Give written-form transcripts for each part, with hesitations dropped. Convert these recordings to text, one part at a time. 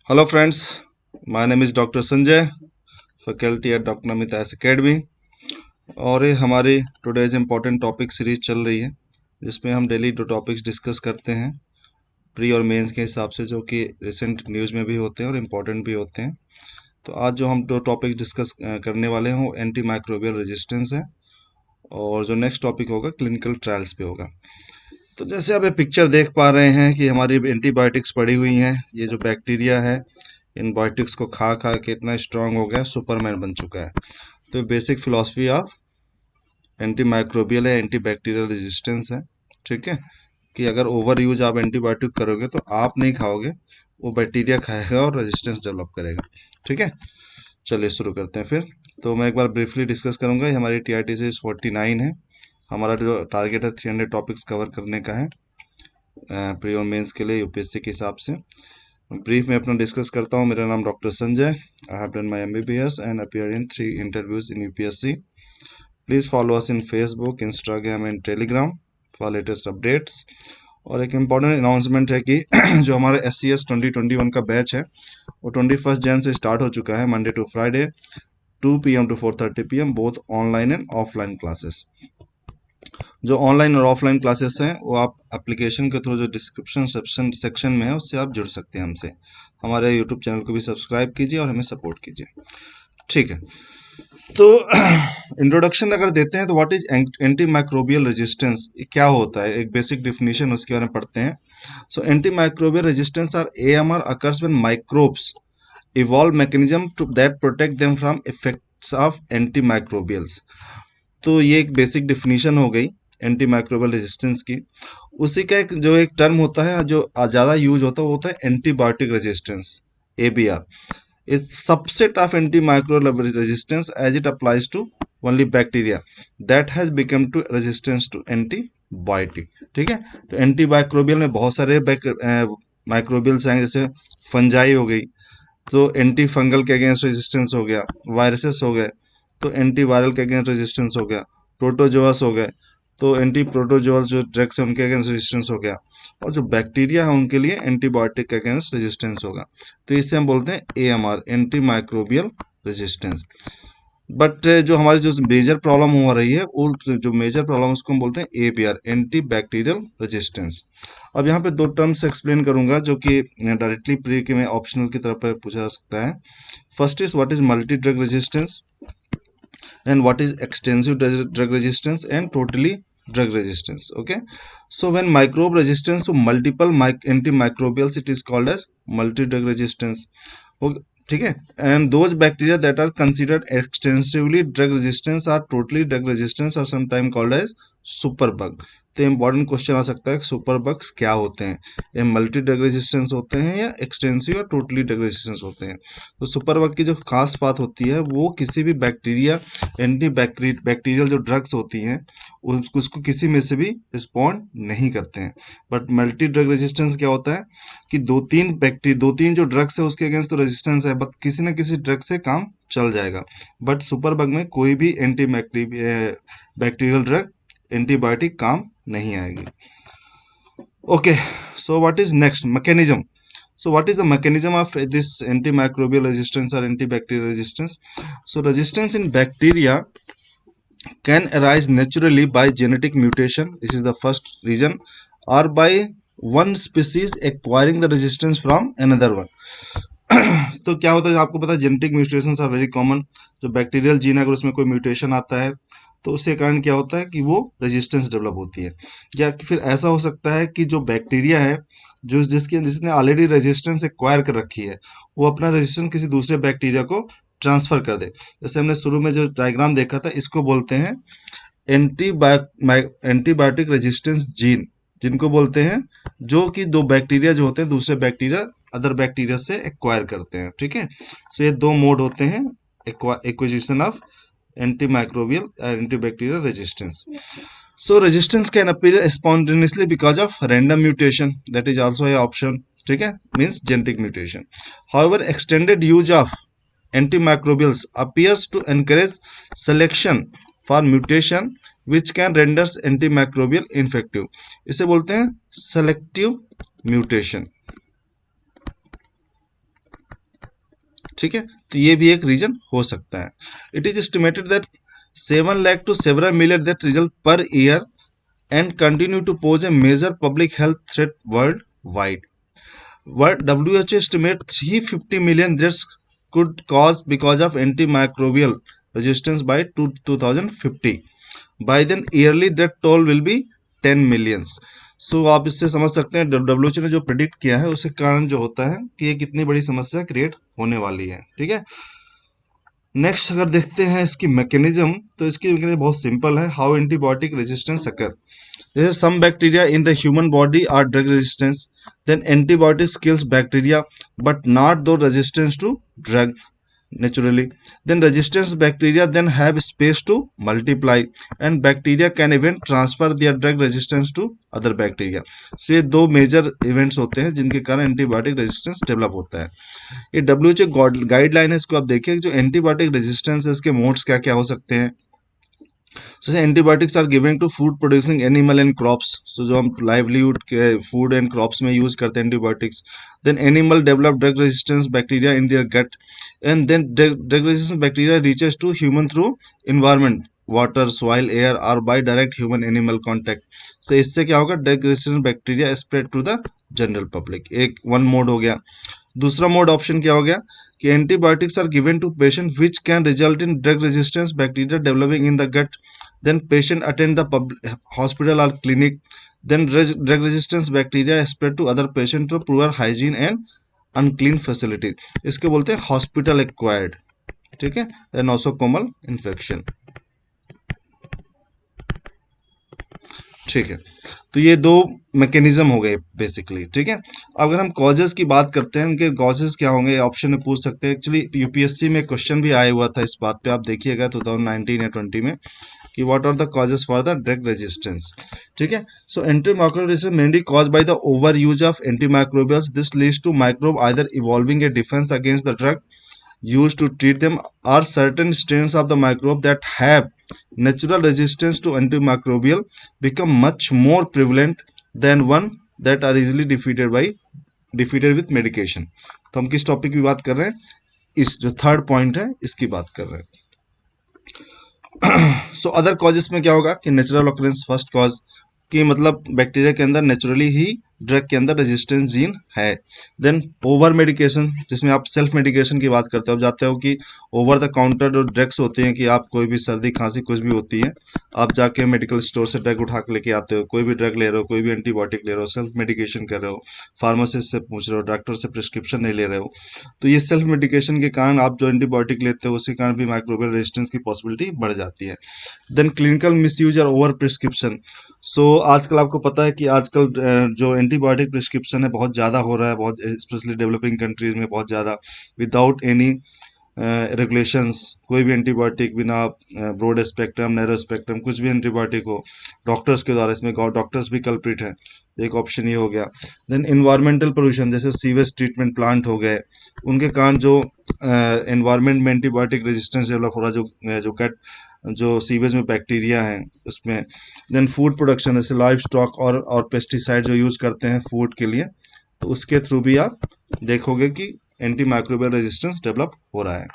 Hello friends, my name is Dr. Sanjay, faculty at Dr. Namita S Academy। और ये हमारी today's important topic series चल रही है जिसमें हम डेली 2 टॉपिक्स डिस्कस करते हैं प्री और मेंस के हिसाब से, जो कि रिसेंट न्यूज़ में भी होते हैं और इम्पोर्टेंट भी होते हैं। तो आज जो हम 2 टॉपिक डिस्कस करने वाले हैं वो एंटी माइक्रोबियल रेजिस्टेंस है, और जो नेक्स्ट टॉपिक होगा क्लिनिकल ट्रायल्स पे होगा। तो जैसे आप ये पिक्चर देख पा रहे हैं कि हमारी एंटीबायोटिक्स पड़ी हुई हैं। ये जो बैक्टीरिया है इन बायोटिक्स को खा खा के इतना स्ट्रांग हो गया, सुपरमैन बन चुका है। तो basic philosophy of anti microbial है, एंटी बैक्टीरियल रेजिस्टेंस है। ठीक है, कि अगर ओवर यूज आप एंटीबायोटिक करोगे तो आप नहीं खाओगे, वो बैक्टीरिया खाएगा और रेजिस्टेंस डेवलप करेगा। ठीक है, चलिए शुरू करते हैं फिर। तो मैं एक बार ब्रीफली डिस्कस करूंगा। ये हमारी TRT से 49 है। हमारा जो टारगेट है 300 टॉपिक्स कवर करने का है प्री और मेंस के लिए UPSC के हिसाब से। ब्रीफ में अपना डिस्कस करता हूँ। मेरा नाम doctor Sanjay. I have done my MBBS and appear in 3 interviews in UPSC। Please follow us in Facebook, Instagram and Telegram for latest updates. और एक इम्पॉर्टेंट अनाउंसमेंट है कि जो हमारा SCS 2021 का बैच है वो 21 जन से स्टार्ट हो चुका है, Monday to Friday 2 PM to 4:30 PM, both online and offline classes. जो ऑनलाइन और ऑफलाइन क्लासेस हैं वो आप एप्लीकेशन के थ्रू जो डिस्क्रिप्शन सेक्शन में है उससे आप जुड़ सकते हैं हमसे। हमारे यूट्यूब चैनल को भी सब्सक्राइब कीजिए और हमें सपोर्ट कीजिए। ठीक है, तो इंट्रोडक्शन अगर देते हैं तो what is anti microbial resistance, क्या होता है, एक बेसिक डिफिनेशन उसके बारे में पढ़ते हैं। So anti microbial resistance or AMR occurs when microbes evolve mechanism to that protect them from effects of anti microbials. तो ये एक बेसिक डिफिनीशन हो गई एंटी माइक्रोबियल रेजिस्टेंस की। उसी का एक जो एक टर्म होता है जो ज़्यादा यूज होता है वो होता है antibiotic resistance, ABR। It's subset of anti microbial resistance as it applies to only bacteria that has become to resistance to antibiotic. ठीक है, तो एंटी माइक्रोबियल में बहुत सारे माइक्रोबियल्स हैं, जैसे फंजाई हो गई तो एंटी फंगल के अगेंस्ट रेजिस्टेंस हो गया, वायरसेस हो गए तो एंटी वायरल के अगेंस्ट रेजिस्टेंस हो गया, प्रोटोजोअस हो गए तो एंटी प्रोटोजोअल जो ड्रग्स है उनके अगेंस्ट रेजिस्टेंस हो गया, और जो बैक्टीरिया है उनके लिए एंटीबायोटिक के अगेंस्ट रेजिस्टेंस होगा। तो इसे हम बोलते हैं AMR, anti microbial resistance. But जो हमारी जो मेजर प्रॉब्लम हो रही है वो जो मेजर प्रॉब्लम उसको हम बोलते हैं ABR, एंटी बैक्टीरियल रेजिस्टेंस। अब यहाँ पे 2 टर्म्स एक्सप्लेन करूंगा जो कि डायरेक्टली प्री के में ऑप्शनल की तरफ पूछा जा सकता है। First is what is multi drug resistance and what is extensive drug resistance and totally drug resistance. Okay, so when microbe resistance to multiple antimicrobials, it is called as multi drug resistance. Okay, ठीक है, and those bacteria that are considered extensively drug resistance are totally drug resistance or sometimes called as super bug. तो important question आ सकता है super bugs क्या होते हैं, ये मल्टी ड्रग रेजिस्टेंस होते हैं या एक्सटेंसिव या टोटली ड्रग रेजिस्टेंस होते हैं। तो सुपर बग की जो खास बात होती है वो किसी भी बैक्टीरिया एंटी बैक्टीरियल जो ड्रग्स होती हैं उसको किसी में से भी रिस्पॉन्ड नहीं करते हैं। बट मल्टी ड्रग रेजिस्टेंस क्या होता है कि दो तीन जो ड्रग्स है उसके अगेंस्ट तो रेजिस्टेंस है, बट किसी न किसी ड्रग से काम चल जाएगा। बट सुपर बग में कोई भी एंटी बैक्टीरियल ड्रग एंटीबायोटिक काम नहीं आएगी। Okay, so what is next mechanism? So what is the mechanism of this antimicrobial resistance or antibacterial resistance? So resistance in bacteria can arise naturally by genetic mutation, this is the first reason, or by one species acquiring the resistance from another one. तो क्या होता है, आपको पता है genetic mutations are very common. जो bacterial gene है अगर उसमें कोई म्यूटेशन आता है तो उसके कारण क्या होता है कि वो रेजिस्टेंस डेवलप होती है। या फिर ऐसा हो सकता है कि जो बैक्टीरिया है जो जिसने ऑलरेडी रेजिस्टेंस एक्वायर कर रखी है वो अपना रेजिस्टेंस किसी दूसरे बैक्टीरिया को ट्रांसफर कर दे। जैसे हमने शुरू में जो डायग्राम देखा था इसको बोलते हैं एंटीबायोटिक रेजिस्टेंस जीन, जिनको बोलते हैं जो कि दो बैक्टीरिया जो होते हैं दूसरे बैक्टीरिया अदर बैक्टीरिया से एक्वायर करते हैं। ठीक है, सो ये 2 मोड होते हैं acquisition of antimicrobial antibacterial resistance. So resistance can appear spontaneously because of random mutation, that is also A option. ठीक है, means genetic mutation. However extended use of antimicrobials appears to encourage selection for mutation which can renders antimicrobial ineffective. इसे बोलते हैं selective mutation. ठीक है, तो ये भी एक रीजन हो सकता है। It is estimated that 7 lakh to several million death result per year and continue to pose a major public health threat worldwide. WHO estimate 350 million deaths could cause because of antimicrobial resistance by 2050. By then yearly death toll will be 10 millions. सो आप इससे समझ सकते हैं WHO ने जो predict किया है उसके कारण जो होता है कि ये कितनी बड़ी समस्या क्रिएट होने वाली है। ठीक है, नेक्स्ट अगर देखते हैं इसकी मैकेनिज्म, तो इसकी मैकेनिज्म बहुत सिंपल है। हाउ एंटीबायोटिक रेजिस्टेंस अकर, जैसे some bacteria in the human body are drug resistant, then antibiotics kills bacteria but not those resistance to drug naturally. Then resistance bacteria then have space to multiply and bacteria can even transfer their drug resistance to other bacteria. So ये दो major events होते हैं जिनके कारण antibiotic resistance develop होता है। ये WHO guideline है, इसको आप देखिए। जो एंटीबायोटिक रेजिस्टेंस है इसके मोड्स क्या क्या हो सकते हैं। So antibiotics are given to food producing animal and crops. So जो हम livelihood के food and crops में use करते हैं antibiotics. Then animal develop drug resistance bacteria in their gut, and then drug resistant bacteria reaches to human through environment, water, soil, air or by direct human animal contact. So इससे क्या होगा, drug resistant bacteria spread to the general public. एक one mode हो गया। दूसरा mode option क्या हो गया कि antibiotics are given to patient which can result in drug resistance bacteria developing in the gut, then patient attend the hospital और clinic, then drug resistance bacteria spread to other patient through poor hygiene and unclean facility. इसको बोलते हैं hospital acquired. ठीक है, नोसोकोमल infection. ठीक है, तो ये दो मैकेनिज्म हो गए बेसिकली। ठीक है, अगर हम कॉजेस की बात करते हैं, इनके कॉजेस क्या होंगे ऑप्शन में पूछ सकते हैं। एक्चुअली यूपीएससी में क्वेश्चन भी आया हुआ था इस बात पे, आप देखिएगा 2019 या 20 में कि what are the causes for the drug resistance. ठीक है, so antimicrobial resistance mainly caused by the over use of antimicrobials. This leads to microbe either evolving a defence against the drug used to treat them, or certain strains of the microbe that have natural resistance to antimicrobial become much more prevalent than one that are easily defeated with medication. तो हम किस topic की बात कर रहे हैं, इस जो थर्ड पॉइंट है इसकी बात कर रहे हैं। सो अदर कॉजेस में क्या होगा कि नेचुरल ऑकरेंस फर्स्ट कॉज, कि मतलब बैक्टीरिया के अंदर नेचुरली ही ड्रग के अंदर रेजिस्टेंस जीन है। देन ओवर मेडिकेशन, जिसमें आप सेल्फ मेडिकेशन की बात करते हो, आप जानते हो कि ओवर द काउंटर जो ड्रग्स होते हैं कि आप कोई भी सर्दी खांसी कुछ भी होती है, आप जाके मेडिकल स्टोर से ड्रग उठा के लेके आते हो, कोई भी ड्रग ले रहे हो, कोई भी एंटीबायोटिक ले रहे हो, सेल्फ मेडिकेशन कर रहे हो, फार्मासिस्ट से पूछ रहे हो, डॉक्टर से प्रिस्क्रिप्शन नहीं ले रहे हो, तो ये सेल्फ मेडिकेशन के कारण आप जो एंटीबायोटिक लेते हो उसके कारण भी माइक्रोबियल रेजिस्टेंस की पॉसिबिलिटी बढ़ जाती है। देन क्लिनिकल मिसयूज और ओवर प्रिस्क्रिप्शन। सो आजकल आपको पता है कि आजकल जो एंटीबायोटिक प्रिस्क्रिप्शन है बहुत ज़्यादा हो रहा है, बहुत स्पेशली डेवलपिंग कंट्रीज में बहुत ज़्यादा, विदाउट एनी रेगुलेशंस। कोई भी एंटीबायोटिक बिना ब्रॉड स्पेक्ट्रम नैरो स्पेक्ट्रम कुछ भी एंटीबायोटिक हो डॉक्टर्स के द्वारा, इसमें डॉक्टर्स भी कल्प्रिट हैं, एक ऑप्शन ये हो गया। देन इन्वायरमेंटल पोल्यूशन, जैसे सीवेज ट्रीटमेंट प्लांट हो गए, उनके कारण जो एनवायरनमेंट में एंटीबायोटिक रेजिस्टेंस डेवलप हो रहा है, जो गट जो सीवेज में बैक्टीरिया हैं उसमें। देन फूड प्रोडक्शन, जैसे लाइव स्टॉक और पेस्टिसाइड जो यूज़ करते हैं फूड के लिए, तो उसके थ्रू भी आप देखोगे कि एंटी माइक्रोबियल रेजिस्टेंस डेवलप हो रहा है।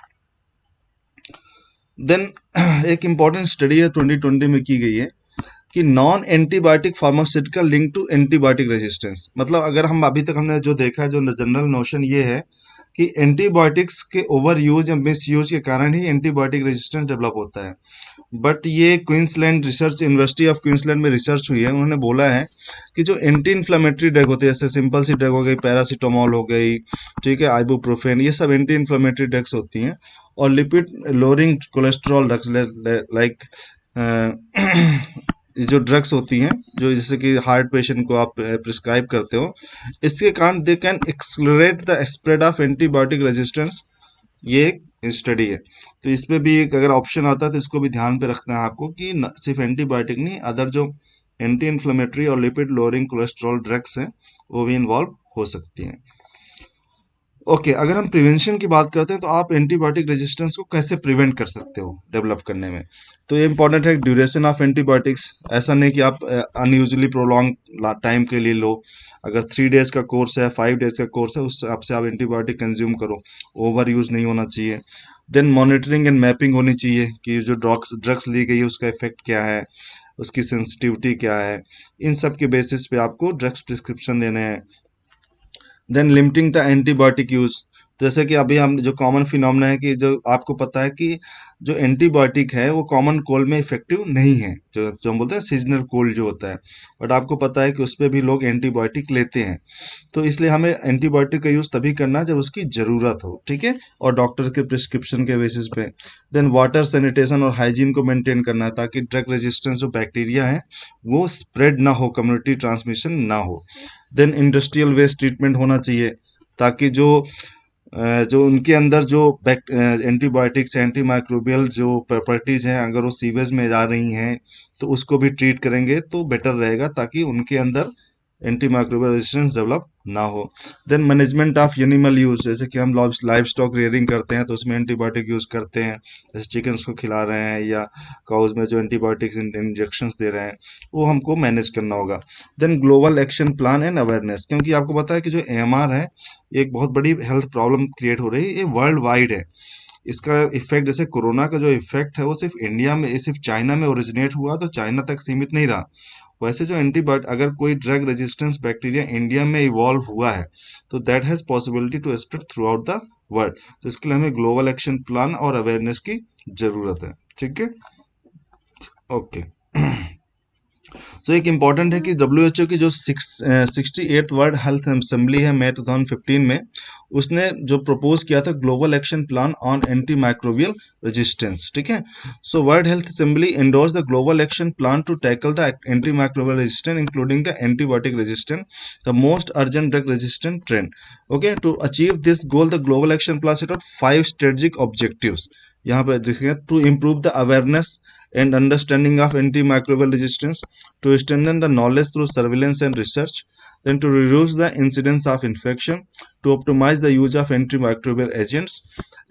देन एक इम्पॉर्टेंट स्टडी है 2020 में की गई है कि non antibiotic pharmaceutical link to antibiotic resistance. मतलब अगर हम अभी तक हमने जो देखा है, जो जनरल नोशन ये है कि एंटीबायोटिक्स के ओवर यूज या मिस यूज के कारण ही एंटीबायोटिक रेजिस्टेंस डेवलप होता है। बट ये Queensland research, university of Queensland में रिसर्च हुई है, उन्होंने बोला है कि जो एंटी इन्फ्लेमेटरी ड्रग होते हैं, जैसे सिंपल सी ड्रग हो गई, पैरासीटामोल हो गई, ठीक है, आइबुप्रोफेन, ये सब एंटी इन्फ्लेमेटरी ड्रग्स होती हैं, और lipid lowering cholesterol drugs like जो ड्रग्स होती हैं, जो जैसे कि हार्ट पेशेंट को आप प्रिस्क्राइब करते हो, इसके कारण they can accelerate the spread of antibiotic resistance. ये एक स्टडी है, तो इस पे भी एक अगर ऑप्शन आता है तो इसको भी ध्यान पे रखना है आपको कि सिर्फ एंटीबायोटिक नहीं, अदर जो एंटी इन्फ्लेमेटरी और लिपिड लोअरिंग कोलेस्ट्रॉल ड्रग्स हैं वो भी इन्वॉल्व हो सकती हैं। ओके, अगर हम प्रिवेंशन की बात करते हैं तो आप एंटीबायोटिक रेजिस्टेंस को कैसे प्रिवेंट कर सकते हो डेवलप करने में। तो ये इंपॉर्टेंट है ड्यूरेशन ऑफ एंटीबायोटिक्स। ऐसा नहीं कि आप अनयूजली प्रोलॉन्ग टाइम के लिए लो। अगर 3 डेज का कोर्स है, 5 डेज का कोर्स है, उस हिसाब से आप एंटीबायोटिक कंज्यूम करो। ओवर यूज नहीं होना चाहिए। देन मॉनिटरिंग एंड मैपिंग होनी चाहिए कि जो ड्रग्स ली गई है उसका इफेक्ट क्या है, उसकी सेंसिटिविटी क्या है। इन सब के बेसिस पे आपको ड्रग्स प्रिस्क्रिप्शन देने हैं। Then limiting the antibiotic use. जैसे कि अभी हम जो कॉमन फिनोमेना है कि जो आपको पता है कि जो एंटीबायोटिक है वो कॉमन कोल्ड में इफेक्टिव नहीं है, जो हम बोलते हैं सीजनल कोल्ड जो होता है, बट आपको पता है कि उस पर भी लोग एंटीबायोटिक लेते हैं। तो इसलिए हमें एंटीबायोटिक का यूज़ तभी करना है जब उसकी ज़रूरत हो, ठीक है, और डॉक्टर के प्रिस्क्रिप्शन के बेसिस पे। देन वाटर सैनिटेशन और हाइजीन को मेंटेन करना है ताकि ड्रग रेजिस्टेंस जो बैक्टीरिया है वो स्प्रेड ना हो, कम्युनिटी ट्रांसमिशन ना हो। देन इंडस्ट्रियल वेस्ट ट्रीटमेंट होना चाहिए ताकि जो उनके अंदर जो एंटीबायोटिक्स एंटी माइक्रोबियल जो प्रॉपर्टीज हैं अगर वो सीवेज में जा रही हैं तो उसको भी ट्रीट करेंगे तो बेटर रहेगा ताकि उनके अंदर एंटी माइक्रोबियल रेजिस्टेंस डेवलप ना हो। Then management of animal use, जैसे कि हम लाइव स्टॉक रियरिंग करते हैं तो उसमें एंटीबायोटिक यूज करते हैं, जैसे चिकन्स को खिला रहे हैं या काउज में जो एंटीबायोटिक्स इंजेक्शंस दे रहे हैं वो हमको मैनेज करना होगा। Then global action plan and awareness, क्योंकि आपको पता है कि जो एएमआर है ये एक बहुत बड़ी हेल्थ प्रॉब्लम क्रिएट हो रही है, ये वर्ल्ड वाइड है। इसका इफेक्ट, जैसे कोरोना का जो इफेक्ट है वो सिर्फ इंडिया में, सिर्फ चाइना में ओरिजिनेट हुआ तो चाइना तक सीमित नहीं रहा। वैसे जो एंटीबायोटिक, अगर कोई ड्रग रेजिस्टेंस बैक्टीरिया इंडिया में इवॉल्व हुआ है तो that has possibility to spread throughout the world. तो इसके लिए हमें ग्लोबल एक्शन प्लान और अवेयरनेस की जरूरत है, ठीक है। ओके। तो एक इम्पॉर्टेंट है कि डब्ल्यू की जो 68th वर्ल्ड हेल्थ असेंबली है मई 2015 में, उसने जो प्रपोज किया था global action plan on anti microbial resistance, ठीक है। So world health assembly endorse the global action plan to tackle the anti microbial resistance including the antibiotic resistance, the most urgent drug resistant trend. Okay, to achieve this goal the global action plan set out 5 strategic objectives. यहाँ पे देखिए, to improve the awareness and understanding of antimicrobial resistance, to strengthen the knowledge through surveillance and research, then to reduce the incidence of infection, to optimize the use of antimicrobial agents,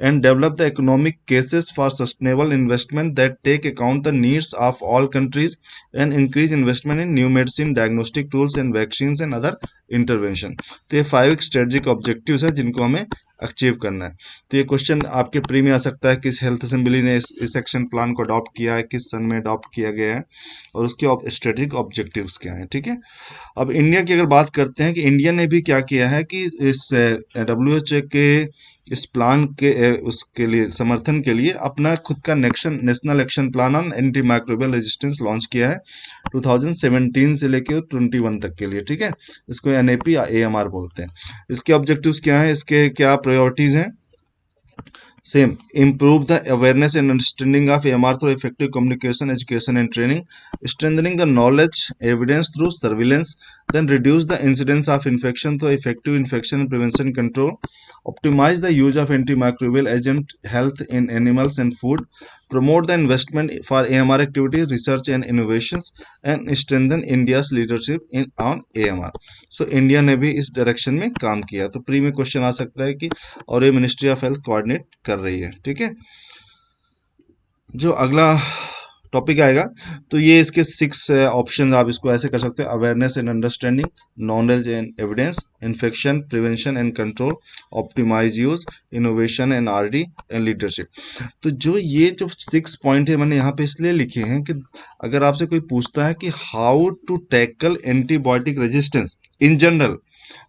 and develop the economic cases for sustainable investment that take account the needs of all countries, and increase investment in new medicine, diagnostic tools and vaccines and other intervention। तो ये 5 strategic objectives हैं जिनको हमें achieve करना है। तो ये question आपके प्री में आ सकता है, किस हेल्थ असेंबली ने इस एक्शन प्लान को अडॉप्ट किया है, किस सन में अडॉप्ट किया गया है, और उसके स्ट्रेटेजिक ऑब्जेक्टिव्स क्या हैं, ठीक है। अब इंडिया की अगर बात करते हैं कि इंडिया ने भी क्या किया है कि इस डब्ल्यूएचओ के इस प्लान के उसके लिए समर्थन के लिए अपना खुद का national action plan on anti microbial resistance launch किया है 2017 से लेके 21 तक के लिए, ठीक है। इसको एनएपी या एएमआर बोलते हैं। इसके ऑब्जेक्टिव्स क्या हैं, इसके क्या प्रायोरिटीज हैं। Same, improve the awareness and understanding of AMR through effective communication, education, and training, strengthening the knowledge, evidence through surveillance, then reduce the incidence of infection through effective infection prevention control, optimize the use of antimicrobial agent health in animals and food, promote the investment for AMR activities, research and innovations, and strengthen India's leadership in on AMR. So India ने भी इस direction में काम किया। तो pre में question आ सकता है कि और ये मिनिस्ट्री ऑफ हेल्थ कोऑर्डिनेट कर रही है, ठीक है। जो अगला टॉपिक आएगा तो ये इसके 6 ऑप्शन, आप इसको ऐसे कर सकते हैं, awareness and understanding, knowledge and evidence, infection prevention and control, optimise use, innovation and R D and leadership. तो जो 6 पॉइंट है मैंने यहाँ पे इसलिए लिखे हैं कि अगर आपसे कोई पूछता है कि how to tackle antibiotic resistance in general,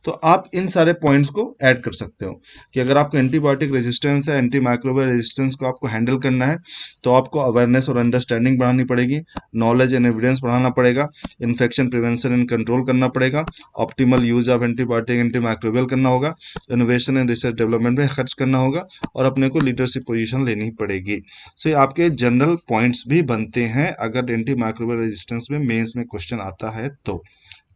तो आप इन सारे पॉइंट्स को ऐड कर सकते हो कि अगर आपको एंटीबायोटिक रेजिस्टेंस है, एंटी माइक्रोबियल रेजिस्टेंस को आपको हैंडल करना है तो आपको अवेयरनेस और अंडरस्टैंडिंग बढ़ानी पड़ेगी, नॉलेज एंड एविडेंस बढ़ाना पड़ेगा, इन्फेक्शन प्रिवेंशन एंड कंट्रोल करना पड़ेगा, optimal use of antibiotic anti microbial करना होगा, इनोवेशन एंड रिसर्च डेवलपमेंट में खर्च करना होगा, और अपने को लीडरशिप पोजीशन लेनी पड़ेगी। सो ये आपके जनरल पॉइंट्स भी बनते हैं अगर एंटी माइक्रोबियल रेजिस्टेंस में मेंस में क्वेश्चन आता है तो,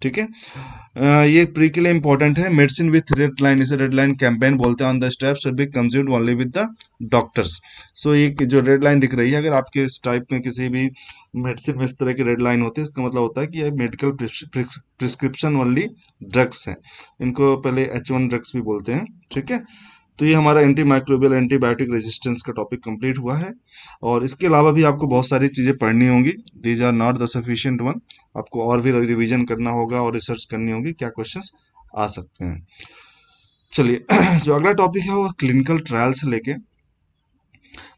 ठीक है। ये प्री के लिए इंपॉर्टेंट है। मेडिसिन विथ रेड लाइन, इसे रेड लाइन कैंपेन बोलते हैं। On the step should be consumed only with the doctors. So ये जो रेड लाइन दिख रही है, अगर आपके इस टाइप में किसी भी मेडिसिन में इस तरह की रेड लाइन होती है, इसका मतलब होता है कि ये मेडिकल प्रिस्क्रिप्शन ओनली ड्रग्स हैं। इनको पहले H1 ड्रग्स भी बोलते हैं। ठीक है। तो ये हमारा एंटी माइक्रोबियल एंटीबायोटिक रेजिस्टेंस का टॉपिक कंप्लीट हुआ है। और इसके अलावा भी आपको बहुत सारी चीज़ें पढ़नी होंगी। These are not the sufficient one. आपको और भी रिवीजन करना होगा और रिसर्च करनी होगी क्या क्वेश्चंस आ सकते हैं। चलिए जो अगला टॉपिक है वो क्लिनिकल ट्रायल से लेके।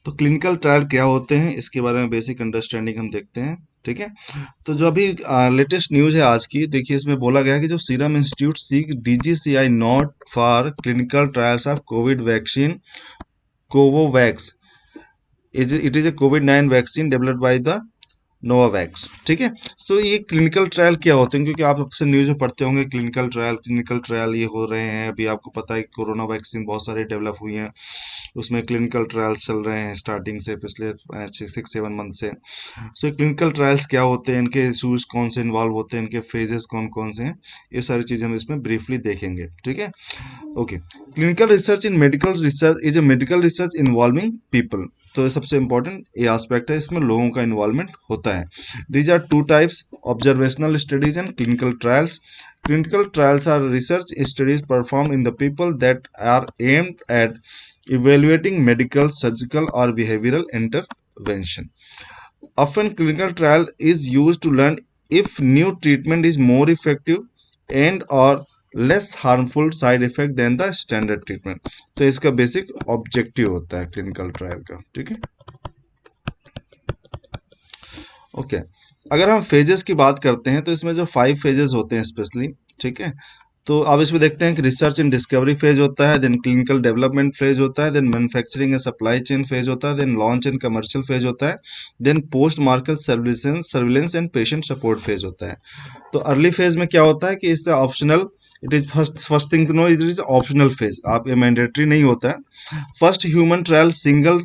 तो क्लिनिकल ट्रायल क्या होते हैं, इसके बारे में बेसिक अंडरस्टैंडिंग हम देखते हैं। ठीक है। तो जो अभी लेटेस्ट न्यूज़ है आज की, देखिए इसमें बोला गया है कि जो serum institute seek DGCI nod for clinical trials of Covid vaccine Covovax it is a Covid nine vaccine developed by the Novavax. ठीक है। सो ये क्लिनिकल ट्रायल क्या होते हैं, क्योंकि आप अक्सर न्यूज़ में पढ़ते होंगे क्लिनिकल ट्रायल ये हो रहे हैं। अभी आपको पता है कि कोरोना वैक्सीन बहुत सारे डेवलप हुई हैं, उसमें क्लिनिकल ट्रायल्स चल रहे हैं स्टार्टिंग से पिछले 6-7 मंथ से। सो क्लिनिकल ट्रायल्स क्या होते हैं, इनके इशूज़ कौन से इन्वॉल्व होते हैं, इनके फेजेस कौन कौन से हैं, ये सारी चीज़ें हम इसमें ब्रीफली देखेंगे। ठीक है। Okay. Clinical research in medical research is a medical research involving people. तो ये सबसे इंपॉर्टेंट ये एस्पेक्ट है, इसमें लोगों का इन्वॉल्वमेंट होता है। These are two types, observational studies and clinical trials. Clinical trials are research studies performed in the people that are aimed at evaluating medical, surgical, or behavioral intervention. Often, clinical trial is used to learn if new treatment is more effective and or less harmful side effect than the standard treatment. तो इसका basic objective होता है clinical trial का। ठीक है। Okay. अगर हम phases की बात करते हैं तो इसमें जो 5 फेजेस होते हैं स्पेशली। ठीक है। तो आप इसमें देखते हैं कि रिसर्च इन डिस्कवरी फेज होता है, देन क्लिनिकल डेवलपमेंट फेज होता है, then manufacturing and supply chain phase होता है, then launch and commercial phase होता है, then post market surveillance and patient support phase होता है। तो अर्ली फेज में क्या होता है कि इससे optional, it is first thing to know, it is optional phase, आप ये मैंडेटरी नहीं होता है। First human trial single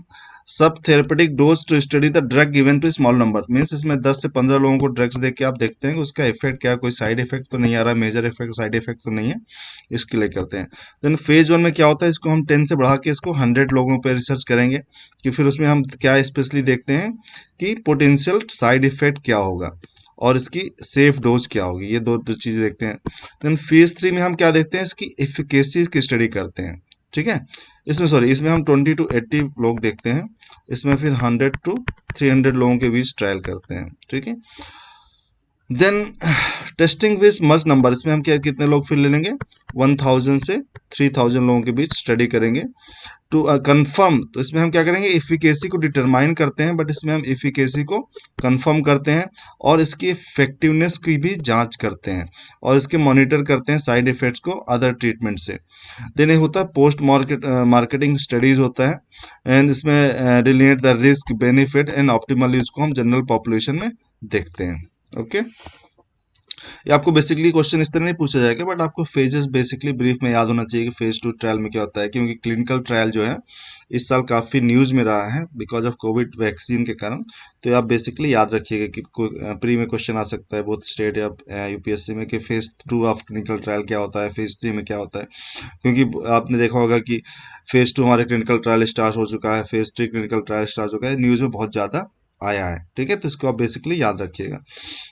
sub therapeutic dose to study the drug given to small number, means इसमें 10 से 15 लोगों को ड्रग्स दे के आप देखते हैं कि उसका इफेक्ट क्या, कोई साइड इफेक्ट तो नहीं आ रहा, मेजर इफेक्ट साइड इफेक्ट तो नहीं है, इसके लिए करते हैं। देन फेज 1 में क्या होता है, इसको हम 10 से बढ़ा के इसको 100 लोगों पे रिसर्च करेंगे कि फिर उसमें हम क्या स्पेशली देखते हैं कि पोटेंशियल साइड इफेक्ट क्या होगा और इसकी सेफ डोज क्या होगी, ये दो चीज़ें देखते हैं। देन फेज 3 में हम क्या देखते हैं, इसकी एफिकेसी की स्टडी करते हैं। ठीक है। इसमें हम 20 to 80 लोग देखते हैं, इसमें फिर 100 to 300 लोगों के बीच ट्रायल करते हैं। ठीक है। Then testing with much number, इसमें हम क्या कितने लोग फिर ले लेंगे, 1000 से 3000 लोगों के बीच स्टडी करेंगे। टू कंफर्म, तो इसमें हम क्या करेंगे, इफिकेसी को डिटरमाइन करते हैं, बट इसमें हम इफिकेसी को कंफर्म करते हैं और इसकी इफेक्टिवनेस की भी जांच करते हैं और इसके मॉनिटर करते हैं साइड इफेक्ट्स को अदर ट्रीटमेंट से। देन ये होता है पोस्ट मार्केटिंग स्टडीज होता है, एंड इसमें delineate the risk benefit and optimal use को हम जनरल पॉपुलेशन में देखते हैं। ओके। ये आपको बेसिकली क्वेश्चन इस तरह नहीं पूछा जाएगा, बट आपको फेजेस बेसिकली ब्रीफ में याद होना चाहिए कि फेज 2 ट्रायल में क्या होता है, क्योंकि क्लिनिकल ट्रायल जो है इस साल काफ़ी न्यूज़ में रहा है बिकॉज ऑफ कोविड वैक्सीन के कारण। तो ये आप बेसिकली याद रखिएगा कि प्री में क्वेश्चन आ सकता है बहुत स्टेट या यूपीएससी में कि फेज 2 ऑफ क्लिनिकल ट्रायल क्या होता है, फेज 3 में क्या होता है, क्योंकि आपने देखा होगा कि फेज 2 हमारे क्लिनिकल ट्रायल स्टार्ट हो चुका है, फेज 3 क्लिनिकल ट्रायल स्टार्ट हो चुका है, न्यूज़ में बहुत ज़्यादा आया है। ठीक है। तो इसको आप बेसिकली याद रखिएगा।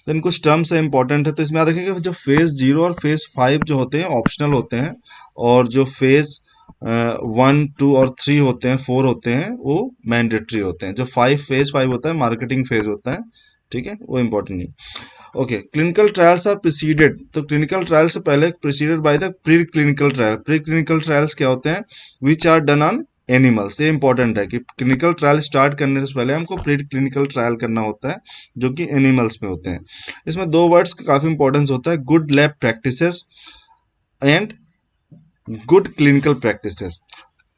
देन कुछ टर्म्स है इंपॉर्टेंट है, तो इसमें याद रखेंगे जो फेज 0 और फेज 5 जो होते हैं ऑप्शनल होते हैं, और जो फेज 1, 2 और 3 होते हैं, 4 होते हैं, वो मैंडेटरी होते हैं। जो फेज 5 होता है मार्केटिंग फेज होता है। ठीक है। वो इंपॉर्टेंट नहीं। Okay. Clinical trials are preceded, तो क्लिनिकल ट्रायल से पहले preceded by the pre clinical trial. Pre clinical trials क्या होते हैं, which are done on animals. ये इंपॉर्टेंट है कि क्लिनिकल ट्रायल स्टार्ट करने से पहले हमको प्री क्लिनिकल ट्रायल करना होता है जो कि एनिमल्स में होते हैं। इसमें 2 वर्ड्स का काफ़ी इंपॉर्टेंस होता है, good lab practices and good clinical practices.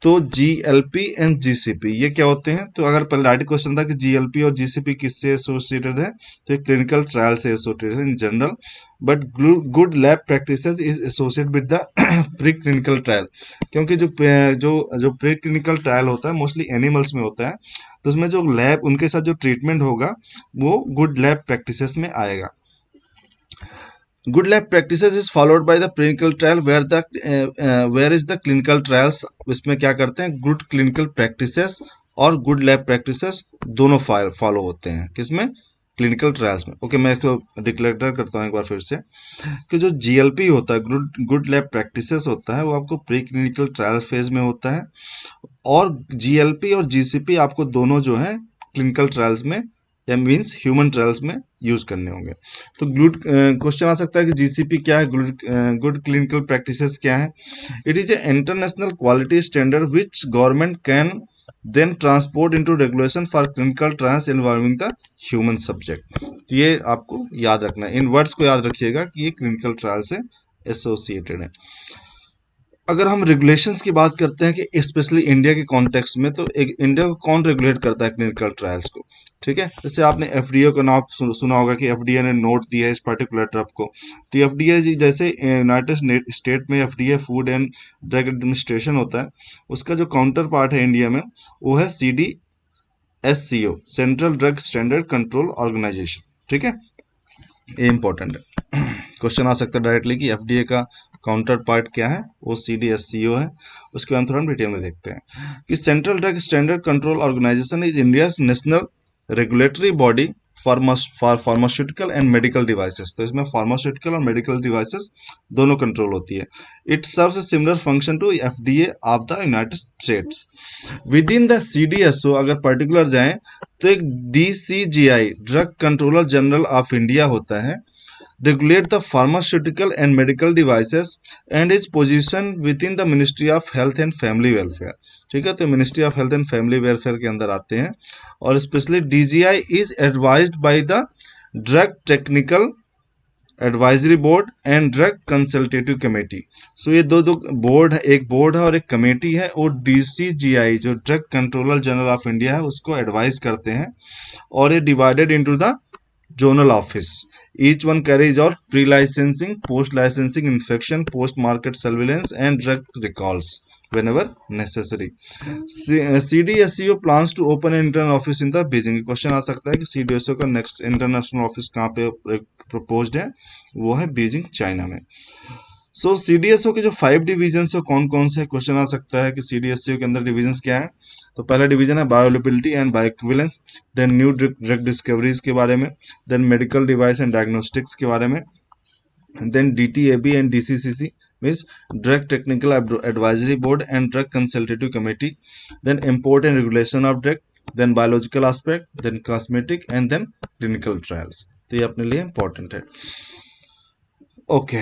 तो GLP एंड GCP ये क्या होते हैं, तो अगर पहले राइट क्वेश्चन था कि GLP और GCP किससे एसोसिएटेड है, तो क्लिनिकल ट्रायल से एसोसिएटेड है in general, but good lab practices is associated with the pre clinical trial, क्योंकि जो प्री क्लिनिकल ट्रायल होता है मोस्टली एनिमल्स में होता है, तो उसमें जो लैब उनके साथ जो ट्रीटमेंट होगा वो गुड लैब प्रैक्टिसेस में आएगा। Good lab practices is followed by the clinical trial where is the clinical trials. इसमें क्या करते हैं, गुड क्लिनिकल प्रैक्टिसेस और गुड लैब प्रैक्टिसेस दोनों फॉलो होते हैं किसमें, क्लिनिकल ट्रायल्स में। ओके, मैं इसको डिक्लेयर करता हूँ एक बार फिर से कि जो जीएलपी होता है, गुड लैब प्रैक्टिसेस होता है, वो आपको प्री क्लिनिकल ट्रायल फेज में होता है, और जीएलपी और जीसीपी आपको दोनों जो है क्लिनिकल ट्रायल्स में या मींस ह्यूमन ट्रायल्स में यूज करने होंगे। तो गुड क्वेश्चन आ सकता है कि जीसीपी क्या है, गुड क्लिनिकल प्रैक्टिसेस क्या है। It is a international quality standard which government can then transport into regulation for clinical trials involving the human subject. ये आपको याद रखना है, इन वर्ड्स को याद रखिएगा कि ये क्लिनिकल ट्रायल से एसोसिएटेड है। अगर हम रेगुलेशंस की बात करते हैं कि स्पेशली इंडिया के कॉन्टेक्स्ट में, तो एक इंडिया को कौन रेगुलेट करता है क्लिनिकल ट्रायल्स को, ठीक है। जैसे आपने एफडीए का नाम सुना होगा कि एफडीए ने नोट दिया है इस पर्टिकुलर ड्रग को। तो एफडीए जैसे यूनाइटेड स्टेट में FDA food and drug administration होता है, उसका जो काउंटर पार्ट है इंडिया में वो है CDSCO, central drug standard control organisation, ठीक है। ये इंपॉर्टेंट है, क्वेश्चन आ सकता है डायरेक्टली कि एफडीए का काउंटर पार्ट क्या है, वो CDSCO है। उसके बाद थोड़ा हम डिटेल में देखते हैं कि central drug standard control organisation is India national regulatory body for pharmaceutical and medical devices. तो इसमें फार्मास्यूटिकल और मेडिकल डिवाइसेस दोनों कंट्रोल होती है। It serves a similar function to FDA of the United States. Within the CDSO अगर particular जाएं तो एक DCGI, drug controller general of India होता है, regulate the pharmaceutical and medical devices and is positioned within the Ministry of Health and Family Welfare, ठीक है। तो ministry of health and family welfare के अंदर आते हैं, और specially DGI is advised by the drug technical advisory board and drug consultative committee. So ये दो बोर्ड है, एक बोर्ड है और एक कमेटी है, और DCGI जो drug controller general of India है उसको एडवाइज करते हैं, और ये divided into the zonal office. Each one carries out pre-licensing, post-licensing inspection, post-market surveillance, and drug recalls whenever necessary. CDSCO plans to open an internal office in the Beijing। Question आ सकता है कि CDSCO का next international office कहाँ पे proposed है, वो है बीजिंग चाइना में। सो CDSO के जो 5 डिवीजन है कौन कौन से, क्वेश्चन आ सकता है कि CDSCO के अंदर डिवीजन क्या है। तो पहला डिवीजन है bioavailability and bioequivalence, then new drug discoveries के बारे में, then medical device and diagnostics के बारे में, then DTAB and DCCC means drug technical advisory board and drug consultative committee, then import and regulation of drug, then biological aspect, then cosmetic and then clinical trials. तो ये अपने लिए important है। Okay,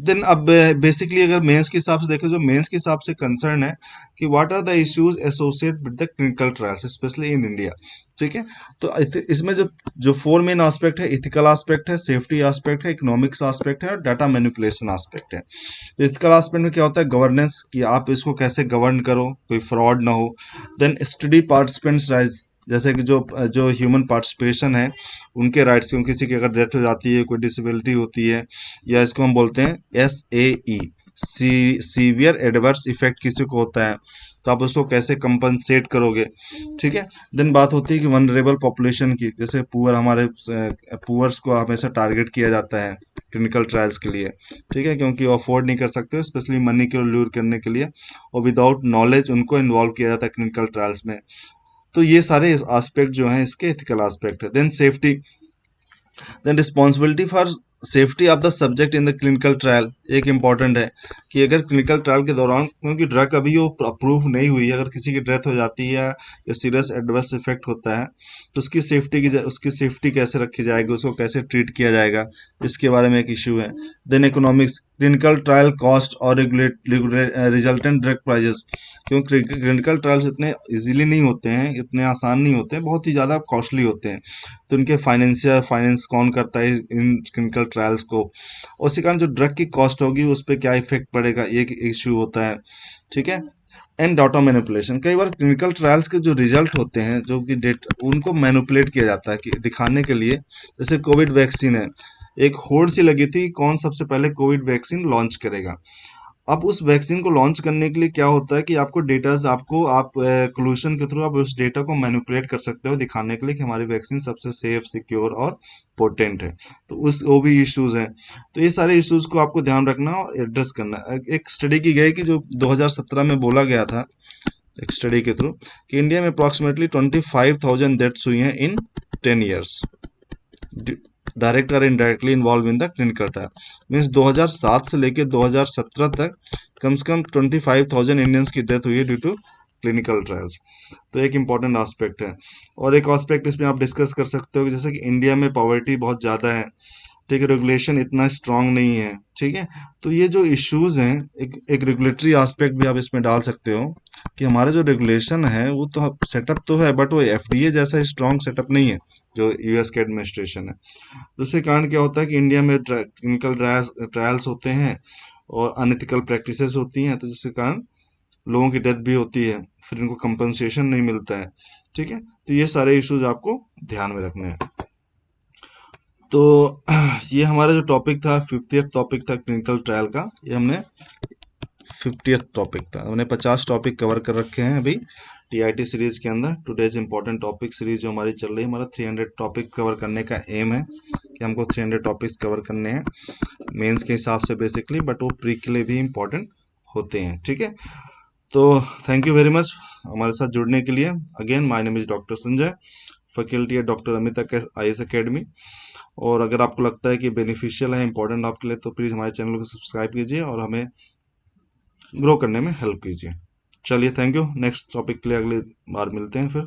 then अब basically अगर mains के हिसाब से देखें, जो मेंस के हिसाब से कंसर्न है कि what are the issues associate with the clinical trials specially in India, ठीक है। तो इसमें जो 4 मेन एस्पेक्ट है, इथिकल एस्पेक्ट है, सेफ्टी एस्पेक्ट है, इकोनॉमिक्स एस्पेक्ट है और डाटा मैनिपुलेशन एस्पेक्ट है। इथिकल एस्पेक्ट में क्या होता है, गवर्नेंस, कि आप इसको कैसे गवर्न करो, कोई फ्रॉड ना हो। देन स्टडी पार्टिसिपेंट्स राइट्स, जैसे कि जो जो ह्यूमन पार्टिसिपेशन है उनके राइट्स, क्योंकि किसी की अगर डेथ हो जाती है, कोई डिसेबिलिटी होती है, या इसको हम बोलते हैं SAE, सीवियर एडवर्स इफेक्ट किसी को होता है, तो आप उसको कैसे कंपनसेट करोगे, ठीक है। देन बात होती है कि वनरेबल पॉपुलेशन की, जैसे पुअर, हमारे पुअर्स को हमेशा टारगेट किया जाता है क्लिनिकल ट्रायल्स के लिए, ठीक है, क्योंकि वो अफोर्ड नहीं कर सकते, स्पेशली मनी को लूर करने के लिए, और विदाउट नॉलेज उनको इन्वॉल्व किया जाता है क्लिनिकल ट्रायल्स में। तो ये सारे एस्पेक्ट जो हैं इसके एथिकल एस्पेक्ट है। Then safety, then responsibility for safety of the subject in the clinical trial, एक इंपॉर्टेंट है कि अगर क्लिनिकल ट्रायल के दौरान, क्योंकि ड्रग अभी वो अप्रूव नहीं हुई है, अगर किसी की डेथ हो जाती है या सीरियस एडवर्स इफेक्ट होता है, तो उसकी सेफ्टी कैसे रखी जाएगी, उसको कैसे ट्रीट किया जाएगा, इसके बारे में एक इशू है। Then economics, clinical trial cost और रिजल्टेंट ड्रग प्राइजेस, क्योंकि क्लिनिकल ट्रायल्स इतने इजीली नहीं होते हैं, इतने आसान नहीं होते हैं, बहुत ही ज़्यादा कॉस्टली होते हैं। तो इनके फाइनेंस कौन करता है इन क्लिनिकल ट्रायल्स को, और उसी कारण जो ड्रग की कॉस्ट होगी उस पर क्या इफेक्ट पड़ेगा, ये एक इश्यू होता है, ठीक है। एंड डाटा मैनिपुलेशन, कई बार क्लिनिकल ट्रायल्स के जो रिजल्ट होते हैं, जो कि उनको मैनिपुलेट किया जाता है कि दिखाने के लिए। जैसे कोविड वैक्सीन है, एक होड़ सी लगी थी कौन सबसे पहले कोविड वैक्सीन लॉन्च करेगा, अब उस वैक्सीन को लॉन्च करने के लिए क्या होता है कि आपको डेटाज आपको आप क्लूशन के थ्रू आप उस डेटा को मैनिपुलेट कर सकते हो दिखाने के लिए कि हमारी वैक्सीन सबसे सेफ सिक्योर और पोटेंट है। तो उस वो भी इश्यूज हैं। तो ये सारे इश्यूज को आपको ध्यान रखना और एड्रेस करना। एक स्टडी की गई कि जो 2017 में बोला गया था एक स्टडी के थ्रू कि इंडिया में अप्रॉक्सीमेटली 25,000 डेथ्स हुई हैं इन 10 ईयर्स, डायरेक्ट और indirectly involve in the clinical trial. Means 2007 से लेकर 2017 तक कम से कम 25,000 इंडियंस की डेथ हुई है ड्यू टू क्लिनिकल ट्रायल्स। तो एक इम्पॉर्टेंट एस्पेक्ट है। और एक एस्पेक्ट इसमें आप डिस्कस कर सकते हो कि जैसे कि इंडिया में पॉवर्टी बहुत ज़्यादा है, ठीक है, रेगुलेशन इतना स्ट्रांग नहीं है, ठीक है। तो ये जो इश्यूज हैं, एक रेगुलेटरी एस्पेक्ट भी आप इसमें डाल सकते हो कि हमारा जो रेगुलेशन है वो तो सेटअप तो है बट वो एफडीए जैसा स्ट्रांग सेटअप नहीं है जो यूएस के एडमिनिस्ट्रेशन है। दूसरे कारण क्या होता है कि इंडिया में क्लिनिकल ट्रायल्स होते हैं और अनएथिकल प्रैक्टिसेस होती हैं, तो जिसके कारण लोगों की डेथ भी होती है, फिर इनको कंपनसेशन नहीं मिलता है, ठीक है। तो ये सारे इश्यूज आपको ध्यान में रखने हैं। तो ये हमारा जो टॉपिक था 50th टॉपिक था क्लिनिकल ट्रायल का, ये हमने 50th टॉपिक था। हमने 50 टॉपिक कवर कर रखे हैं अभी टीआईटी सीरीज के अंदर। टुडेज इंपॉर्टेंट टॉपिक सीरीज जो हमारी चल रही है, हमारा 300 टॉपिक कवर करने का एम है कि हमको 300 टॉपिक्स कवर करने हैं मेंस के हिसाब से बेसिकली, बट वो प्री के लिए भी इम्पोर्टेंट होते हैं, ठीक है। तो थैंक यू वेरी मच हमारे साथ जुड़ने के लिए। Again my name is doctor Sanjay, faculty at doctor Amita IAS academy. और अगर आपको लगता है कि बेनिफिशियल है, इंपॉर्टेंट आपके लिए, तो प्लीज़ हमारे चैनल को सब्सक्राइब कीजिए और हमें ग्रो करने में हेल्प कीजिए। चलिए थैंक यू। नेक्स्ट टॉपिक के लिए अगली बार मिलते हैं फिर।